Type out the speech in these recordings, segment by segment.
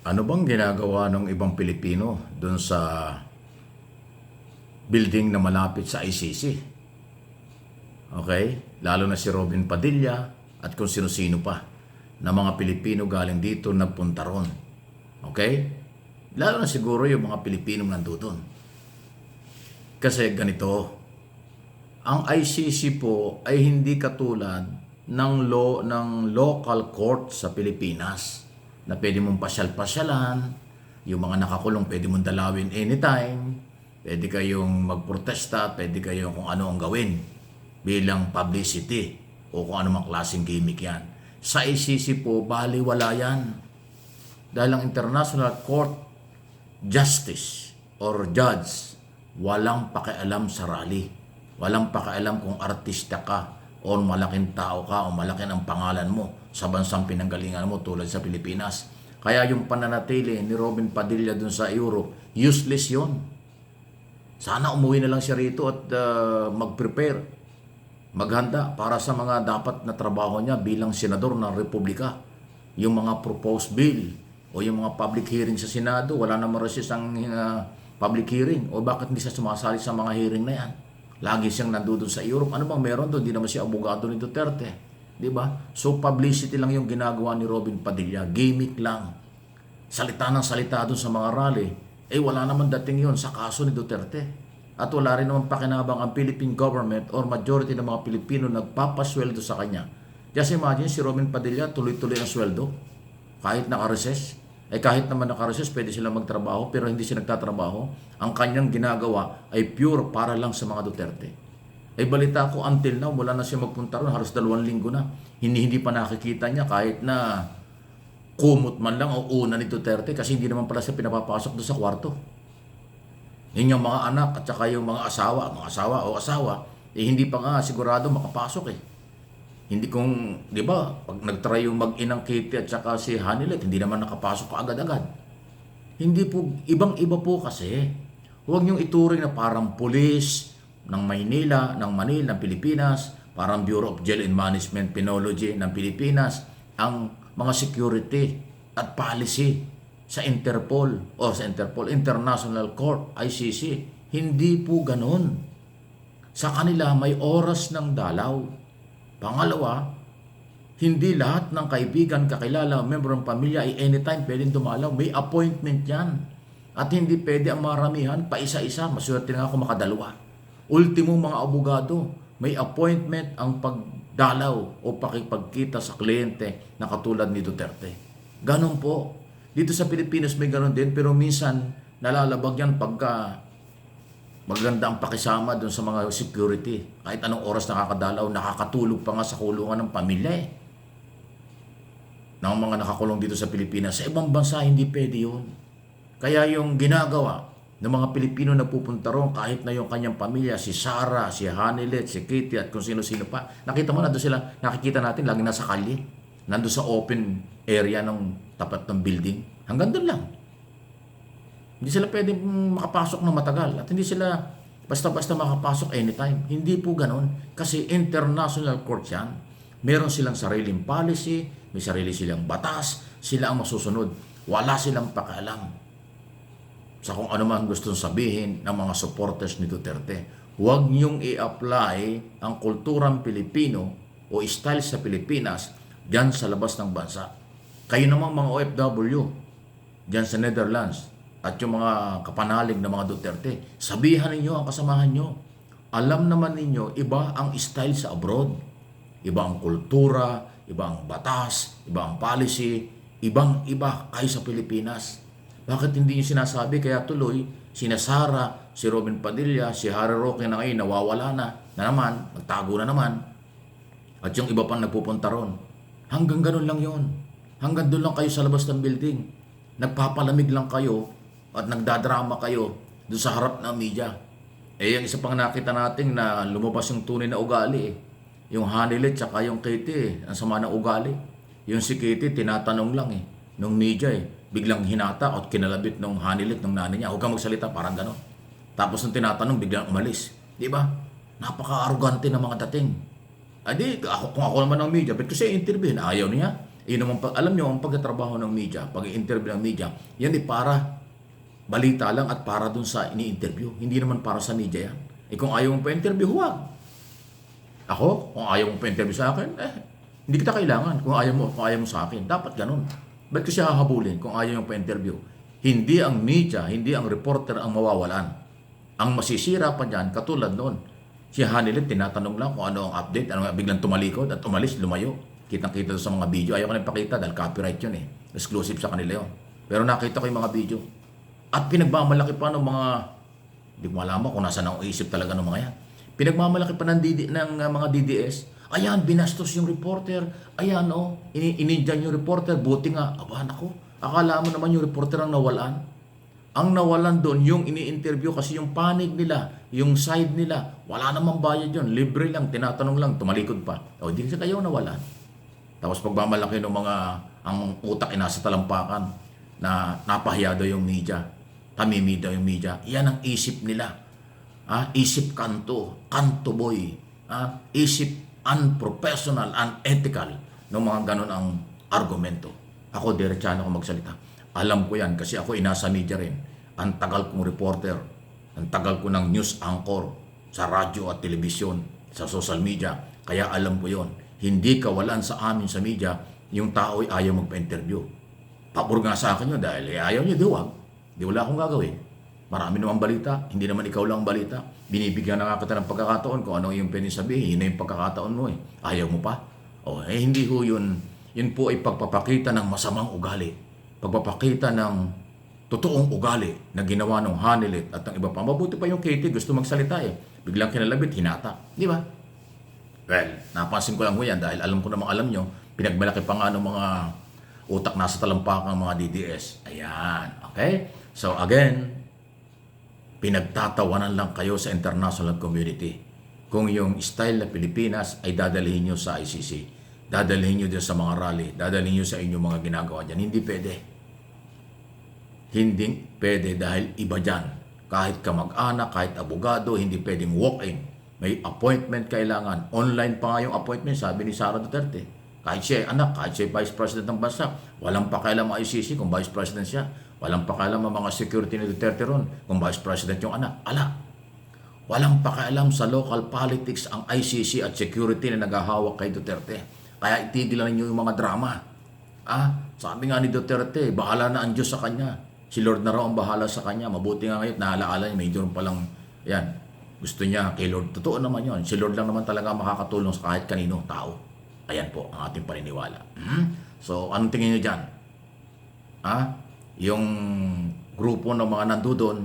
Ano bang ginagawa ng ibang Pilipino doon sa building na malapit sa ICC? Okay? Lalo na si Robin Padilla at kung sino-sino pa na mga Pilipino galing dito nagpunta ron. Okay? Lalo na siguro yung mga Pilipinong nandoon. Kasi ganito, ang ICC po ay hindi katulad ng local court sa Pilipinas na pwede mong pasyal-pasyalan, yung mga nakakulong pwede mong dalawin anytime, pwede kayong magprotesta, pwede kayong kung ano ang gawin bilang publicity o kung ano mang klaseng gimmick yan. Sa ICC po, baliwala yan. Dahil ang International Court Justice or Judge, walang pakialam sa rally. Walang pakialam kung artista ka o malaking tao ka o malaki ang pangalan mo sa bansang pinanggalingan mo tulad sa Pilipinas. Kaya yung pananatili ni Robin Padilla dun sa Europe, useless yon. Sana umuwi na lang siya rito at mag-prepare, maghanda para sa mga dapat na trabaho niya bilang senador ng Republika. Yung mga proposed bill o yung mga public hearing sa Senado, wala naman resist ang public hearing. O bakit hindi siya sumasali sa mga hearing na yan? Lagi siyang nandoon sa Europe. Ano bang meron doon? Hindi naman siya abogado ni Duterte. Di ba? So publicity lang yung ginagawa ni Robin Padilla. Gimmick lang. Salita ng salita doon sa mga rally. Eh wala naman dating yon sa kaso ni Duterte. At wala rin naman pakinabang ang Philippine government or majority ng mga Pilipino nagpapasweldo sa kanya. Just imagine si Robin Padilla tuloy-tuloy ang sweldo. Kahit naka-recess. Eh kahit naman naka-recess, pwede sila magtrabaho pero hindi sila nagtatrabaho. Ang kanyang ginagawa ay pure para lang sa mga Duterte. Eh balita ko until now, wala na siya magpunta ron, halos 2 linggo na. Hindi pa nakikita niya kahit na kumot man lang o una ni Duterte kasi hindi naman pala siya pinapapasok doon sa kwarto. Yun yung mga anak at saka yung mga asawa, eh hindi pa nga sigurado makapasok eh. Hindi kung, di ba, pag nagtry yung mag-inang Katie at saka si Hanilet, hindi naman nakapasok ka agad-agad. Hindi po, ibang-iba po kasi. Huwag niyong ituring na parang pulis ng Manila, ng Pilipinas, parang Bureau of Jail and Management Penology ng Pilipinas, ang mga security at policy sa Interpol o sa International Court, ICC. Hindi po ganun. Sa kanila may oras ng dalaw. Pangalawa, hindi lahat ng kaibigan, kakilala, member ng pamilya ay anytime pwedeng dumalaw. May appointment yan. At hindi pwede ang maramihan pa isa-isa. Maswerte nga ako makadalawa. Ultimo mga abogado, may appointment ang pagdalaw o pakipagkita sa kliyente na katulad ni Duterte. Ganon po. Dito sa Pilipinas may ganon din pero minsan nalalabag yan pagka maganda ang pakisama doon sa mga security. Kahit anong oras nakakadalaw, nakakatulog pa nga sa kulungan ng pamilya eh. Ng mga nakakulong dito sa Pilipinas. Sa ibang bansa, hindi pwede yun. Kaya yung ginagawa ng mga Pilipino na pupunta ron, kahit na yung kanyang pamilya, si Sarah, si Hanilet, si Kitty, at kung sino-sino pa, nakita mo na doon sila, nakikita natin, lagi nasa kalye. Nandun sa open area ng tapat ng building. Hanggang doon lang. Hindi sila pwedeng makapasok na matagal at hindi sila basta-basta makapasok anytime. Hindi po ganon kasi international court yan. Meron silang sariling policy, may sarili silang batas, sila ang masusunod. Wala silang pakialam sa kung ano man gustong sabihin ng mga supporters ni Duterte. Huwag niyong i-apply ang kulturang Pilipino o style sa Pilipinas dyan sa labas ng bansa. Kayo namang mga OFW dyan sa Netherlands, at yung mga kapanalig na mga Duterte, sabihan ninyo ang kasamahan nyo. Alam naman ninyo, iba ang style sa abroad. Iba ang kultura, iba ang batas, iba ang policy, ibang-iba kayo sa Pilipinas. Bakit hindi nyo sinasabi? Kaya tuloy, sina Sara, si Robin Padilla, si Harry Roque na ngayon, nawawala na naman, nagtago na naman. At yung iba pang nagpupunta ron. Hanggang ganun lang yon. Hanggang doon lang kayo sa labas ng building. Nagpapalamig lang kayo at nagdadrama kayo doon sa harap ng media. Eh, yung isa pang nakita natin na lumabas yung tunay na ugali eh. Yung Hanilet tsaka yung Kitty, ang sama ng ugali. Yung si Kitty, tinatanong lang eh. Nung media eh, biglang hinata at kinalabit nung Hanilet, nung nanay niya. Huwag kang magsalita, parang gano'n. Tapos nung tinatanong, biglang umalis. Di ba? Napaka-arrogante ng mga dating. Adi, kung ako naman ng media, ba't ko siya interview? Ayaw niya. Yun naman, alam nyo, ang pagtatrabaho ng media, pag-interview ng media, yan para balita lang at para dun sa ini-interview. Hindi naman para sa media yan. Kung ayaw mo pa-interview, huwag. Ako, kung ayaw mo pa-interview sa akin, hindi kita kailangan. Kung ayaw mo sa akin, dapat ganun. Ba't ko siya hahabulin kung ayaw mo pa-interview? Hindi ang media, hindi ang reporter ang mawawalan. Ang masisira pa dyan, katulad noon, si Hanilet, tinatanong lang kung ano ang update, ano biglang tumalikod at umalis, lumayo. Kitang-kita sa mga video. Ayaw ko na ipakita dahil copyright yun eh. Exclusive sa kanila yun. Pero nakita ko yung mga video. At pinagmamalaki pa ng mga, hindi ko malaman kung nasa ang isip talaga ng mga yan. Pinagmamalaki pa ng mga DDS. Ayan, binastos yung reporter. Ayan, inindyan yung reporter. Buti nga, nako. Akala mo naman yung reporter ang nawalan. Ang nawalan doon, yung ini-interview kasi yung panig nila, yung side nila, wala namang bayad yun. Libre lang, tinatanong lang, tumalikod pa. Hindi kasi kayo nawalan. Tapos pagmamalaki ng mga, ang utak nasa talampakan na napahiya daw yung media. Tamimi daw yung media. Yan ang isip nila. Isip kanto boy. Isip unprofessional, unethical ng mga ganun ang argumento. Ako, diretsano ako magsalita. Alam ko yan kasi ako inasa media rin. Ang tagal kong reporter, ang tagal ko ng news anchor sa radyo at telebisyon, sa social media. Kaya alam ko yon. Hindi kawalan sa amin sa media yung tao ay ayaw magpa-interview. Pabor nga sa akin yun dahil ayaw niya, diwag. Di wala akong gagawin. Marami namang balita, hindi naman ikaw lang balita. Binibigyan na nga kita ng pagkakataon kung ano yung pwede sabihin, yun na yung pagkakataon mo eh. Ayaw mo pa? Hindi ho yun. Yun po ay pagpapakita ng masamang ugali. Pagpapakita ng totoong ugali na ginawa ng Hanilet at ng iba pa. Mabuti pa yung Katie, gusto magsalita eh. Biglang kinalabit, hinata. Di ba? Well, napansin ko lang ho yan dahil alam ko namang alam nyo, pinagmalaki pa nga ng mga utak nasa talampakan ng mga DDS. Ayan, okay? So again, pinagtatawanan lang kayo sa international community. Kung yung style na Pilipinas ay dadalhin nyo sa ICC, dadalhin nyo din sa mga rally, dadalhin nyo sa inyong mga ginagawa dyan. Hindi pwede. Hindi pwede dahil iba dyan. Kahit kamag-anak, kahit abogado, hindi pwedeng walk-in. May appointment kailangan. Online pa nga yung appointment, sabi ni Sara Duterte. Kahit siya ay anak, kahit siya ay vice president ng bansa, walang pakialam ang ICC kung vice president siya. Walang pakialam ang mga security ni Duterte ron kung vice president yung anak. Walang pakialam sa local politics ang ICC at security na naghahawak kay Duterte. Kaya itigilan ninyo yung mga drama. Sabi nga ni Duterte, bahala na ang Diyos sa kanya. Si Lord na raw ang bahala sa kanya. Mabuti nga ngayon, naalaala niya, medyo palang, yan, gusto niya kay Lord. Totoo naman yun. Si Lord lang naman talaga makakatulong sa kahit kanino, tao. Ayan po ang ating paniniwala. So, anong tingin niyo dyan? Yung grupo ng mga nandoon,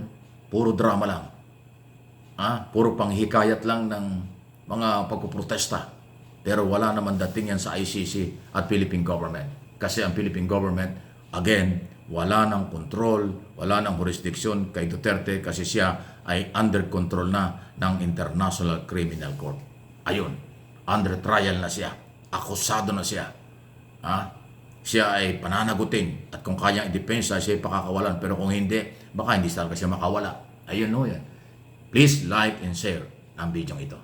puro drama lang. Puro panghikayat lang ng mga pagpuprotesta. Pero wala naman dating yan sa ICC at Philippine government. Kasi ang Philippine government, again, wala ng control, wala ng jurisdiction kay Duterte kasi siya ay under control na ng International Criminal Court. Ayun, under trial na siya. Akusado na siya. Siya ay pananagutin at kung kanyang idepensa, siya ay pakakawalan. Pero kung hindi, baka hindi talaga siya makawala. Ayun no yan. Please like and share ang video ito.